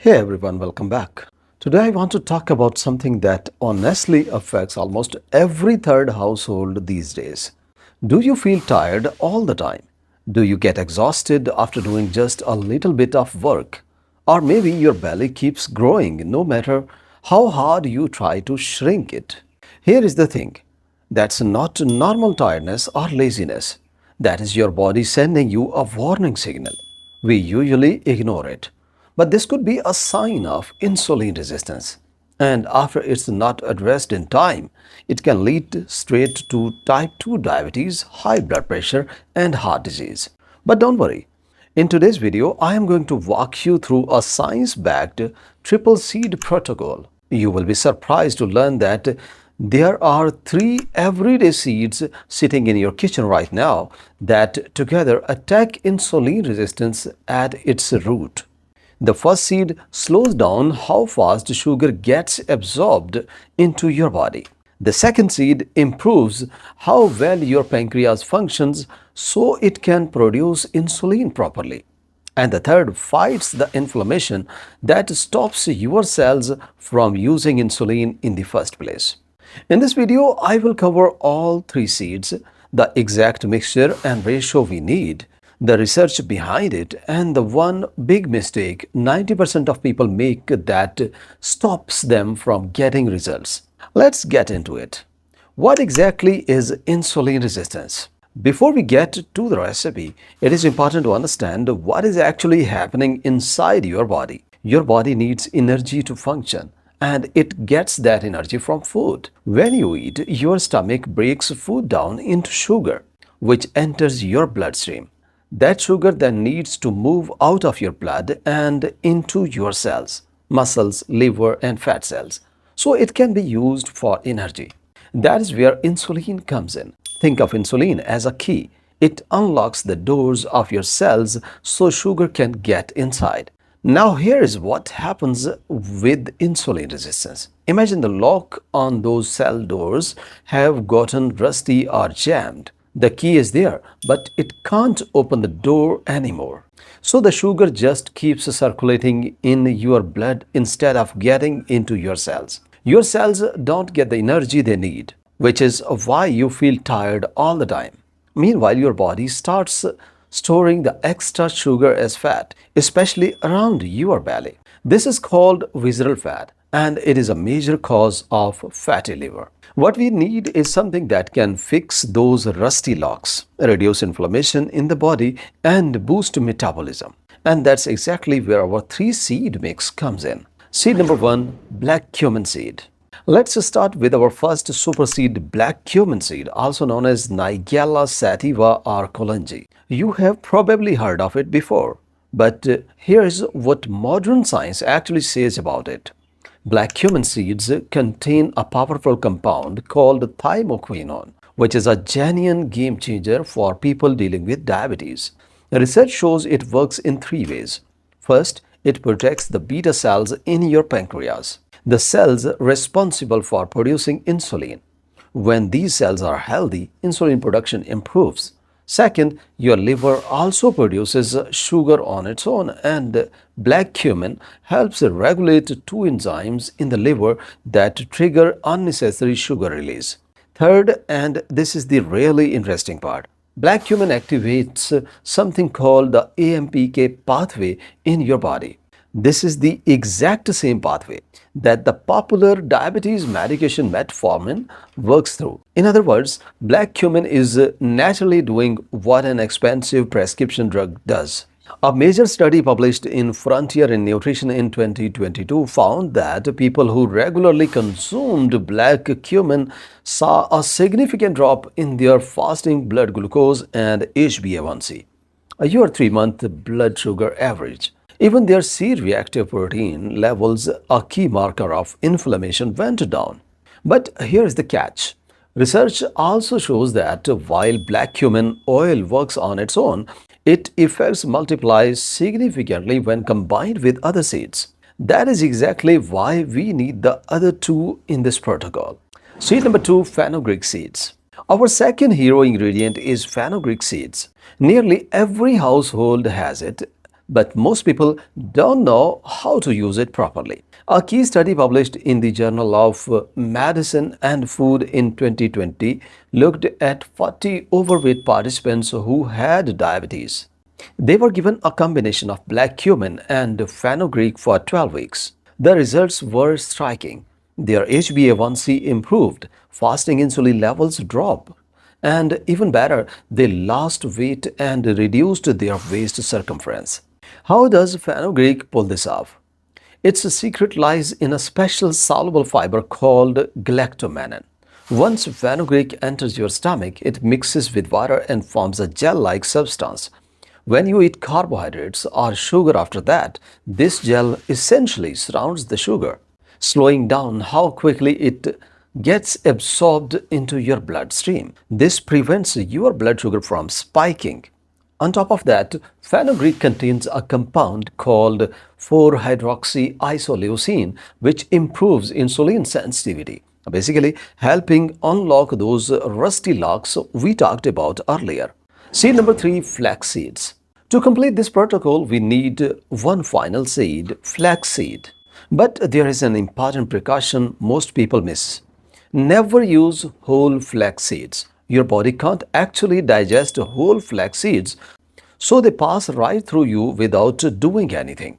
Hey everyone, welcome back. Today I want to talk about something that honestly affects almost every third household these days. Do you feel tired all the time? Do you get exhausted after doing just a little bit of work? Or maybe your belly keeps growing no matter how hard you try to shrink it. Here is the thing, that's not normal tiredness or laziness. That is your body sending you a warning signal. We usually ignore it. But this could be a sign of insulin resistance. And after it's not addressed in time, it can lead straight to type 2 diabetes, high blood pressure, and heart disease. But don't worry. In today's video, I am going to walk you through a science-backed triple seed protocol. You will be surprised to learn that there are 3 everyday seeds sitting in your kitchen right now that together attack insulin resistance at its root. The first seed slows down how fast sugar gets absorbed into your body. The second seed improves how well your pancreas functions so it can produce insulin properly. And the third fights the inflammation that stops your cells from using insulin in the first place. In this video, I will cover all 3 seeds, the exact mixture and ratio we need, the research behind it, and the one big mistake 90% of people make that stops them from getting results. Let's get into it. What exactly is insulin resistance? Before we get to the recipe, it is important to understand what is actually happening inside your body. Your body needs energy to function, and it gets that energy from food. When you eat, your stomach breaks food down into sugar, which enters your bloodstream. That sugar then needs to move out of your blood and into your cells, muscles, liver, and fat cells, so it can be used for energy. That is where insulin comes in. Think of insulin as a key. It unlocks the doors of your cells so sugar can get inside. Now here is what happens with insulin resistance. Imagine the lock on those cell doors have gotten rusty or jammed. The key is there, but it can't open the door anymore. So the sugar just keeps circulating in your blood instead of getting into your cells. Your cells don't get the energy they need, which is why you feel tired all the time. Meanwhile, your body starts storing the extra sugar as fat, especially around your belly. This is called visceral fat, and it is a major cause of fatty liver. What we need is something that can fix those rusty locks, reduce inflammation in the body, and boost metabolism. And that's exactly where our 3 seed mix comes in. Seed number 1, black cumin seed. Let's start with our first super seed, black cumin seed, also known as Nigella sativa or Kolanji. You have probably heard of it before, but here's what modern science actually says about it. Black cumin seeds contain a powerful compound called thymoquinone, which is a genuine game changer for people dealing with diabetes. Research shows it works in 3 ways. First, it protects the beta cells in your pancreas, the cells responsible for producing insulin. When these cells are healthy, insulin production improves. Second, your liver also produces sugar on its own, and black cumin helps regulate 2 enzymes in the liver that trigger unnecessary sugar release. Third, and this is the really interesting part, black cumin activates something called the AMPK pathway in your body. This is the exact same pathway that the popular diabetes medication metformin works through. In other words, black cumin is naturally doing what an expensive prescription drug does. A major study published in Frontier in Nutrition in 2022 found that people who regularly consumed black cumin saw a significant drop in their fasting blood glucose and HbA1c, your 3-month blood sugar average. Even their C-reactive protein levels, a key marker of inflammation, went down. But here's the catch. Research also shows that while black cumin oil works on its own, its effects multiply significantly when combined with other seeds. That is exactly why we need the other 2 in this protocol. Seed number 2, fenugreek seeds. Our second hero ingredient is fenugreek seeds. Nearly every household has it. but most people don't know how to use it properly. A key study published in the Journal of Medicine and Food in 2020 looked at 40 overweight participants who had diabetes. They were given a combination of black cumin and fenugreek for 12 weeks. The results were striking. Their HbA1c improved, fasting insulin levels dropped, and even better, they lost weight and reduced their waist circumference. How does fenugreek pull this off? Its secret lies in a special soluble fiber called galactomannan. Once fenugreek enters your stomach, it mixes with water and forms a gel-like substance. When you eat carbohydrates or sugar after that, this gel essentially surrounds the sugar, slowing down how quickly it gets absorbed into your bloodstream. This prevents your blood sugar from spiking. On top of that, fenugreek contains a compound called 4-hydroxyisoleucine, which improves insulin sensitivity, basically helping unlock those rusty locks we talked about earlier. Seed number 3, flax seeds. To complete this protocol, we need one final seed, flax seed. But there is an important precaution most people miss. Never use whole flax seeds. Your body can't actually digest whole flax seeds, so they pass right through you without doing anything.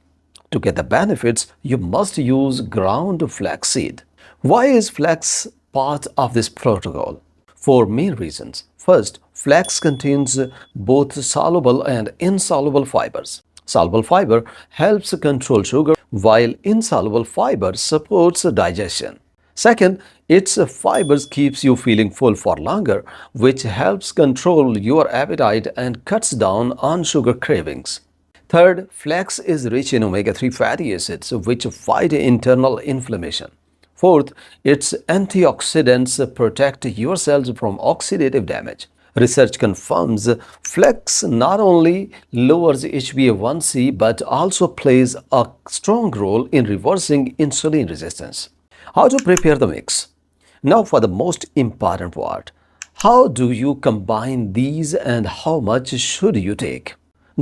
To get the benefits, you must use ground flax seed. Why is flax part of this protocol? For main reasons. First, flax contains both soluble and insoluble fibers. Soluble fiber helps control sugar, while insoluble fiber supports digestion. Second, its fibers keeps you feeling full for longer, which helps control your appetite and cuts down on sugar cravings. Third, flax is rich in omega-3 fatty acids, which fight internal inflammation. Fourth, its antioxidants protect your cells from oxidative damage. Research confirms flax not only lowers HbA1c but also plays a strong role in reversing insulin resistance. How to prepare the mix? Now for the most important part. How do you combine these and how much should you take?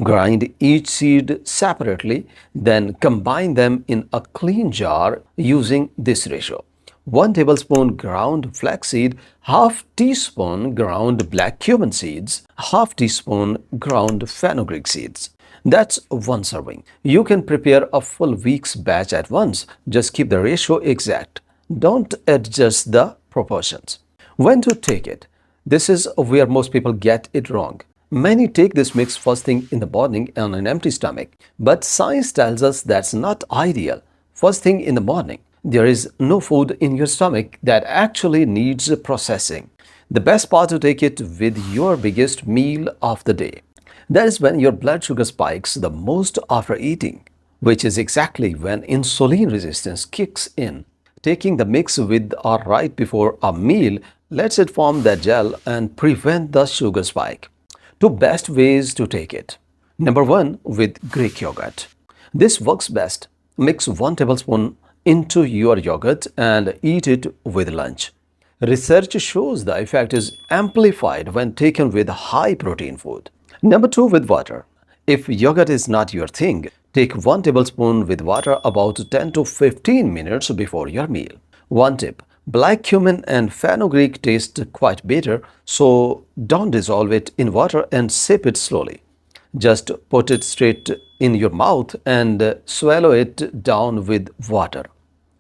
Grind each seed separately, then combine them in a clean jar using this ratio. 1 tablespoon ground flaxseed, half teaspoon ground black cumin seeds, half teaspoon ground fenugreek seeds. That's one serving. You can prepare a full week's batch at once. Just keep the ratio exact. Don't adjust the proportions. When to take it? This is where most people get it wrong. Many take this mix first thing in the morning on an empty stomach, but science tells us that's not ideal. First thing in the morning, there is no food in your stomach that actually needs processing. The best part to take it with your biggest meal of the day. That is when your blood sugar spikes the most after eating, which is exactly when insulin resistance kicks in. Taking the mix with or right before a meal lets it form that gel and prevent the sugar spike. Two best ways to take it. Number 1, with Greek yogurt. This works best. Mix 1 tablespoon into your yogurt and eat it with lunch. Research shows the effect is amplified when taken with high protein food. Number 2, with water. If yogurt is not your thing, take 1 tablespoon with water about 10 to 15 minutes before your meal. One tip. Black cumin and fenugreek taste quite bitter, so don't dissolve it in water and sip it slowly. Just put it straight in your mouth and swallow it down with water.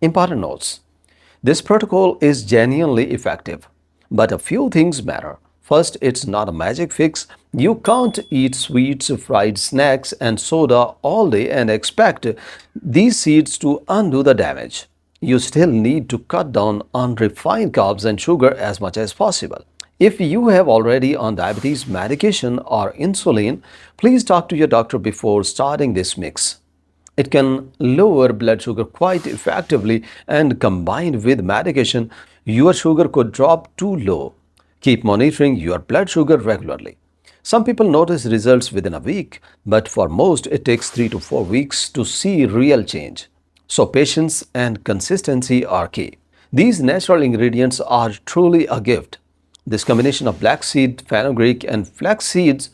Important notes. This protocol is genuinely effective, but a few things matter. First, it's not a magic fix. You can't eat sweets, fried snacks, and soda all day and expect these seeds to undo the damage. You still need to cut down on refined carbs and sugar as much as possible. If you have already on diabetes medication or insulin, please talk to your doctor before starting this mix. It can lower blood sugar quite effectively, and combined with medication, your sugar could drop too low. Keep monitoring your blood sugar regularly. Some people notice results within a week, but for most it takes 3 to 4 weeks to see real change. So patience and consistency are key. These natural ingredients are truly a gift. This combination of black seed, fenugreek, and flax seeds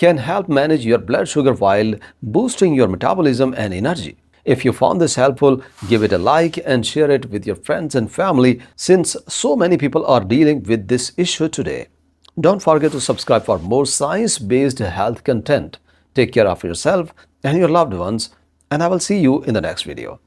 can help manage your blood sugar while boosting your metabolism and energy. If you found this helpful, give it a like and share it with your friends and family since so many people are dealing with this issue today. Don't forget to subscribe for more science based health content. Take care of yourself and your loved ones, and I will see you in the next video.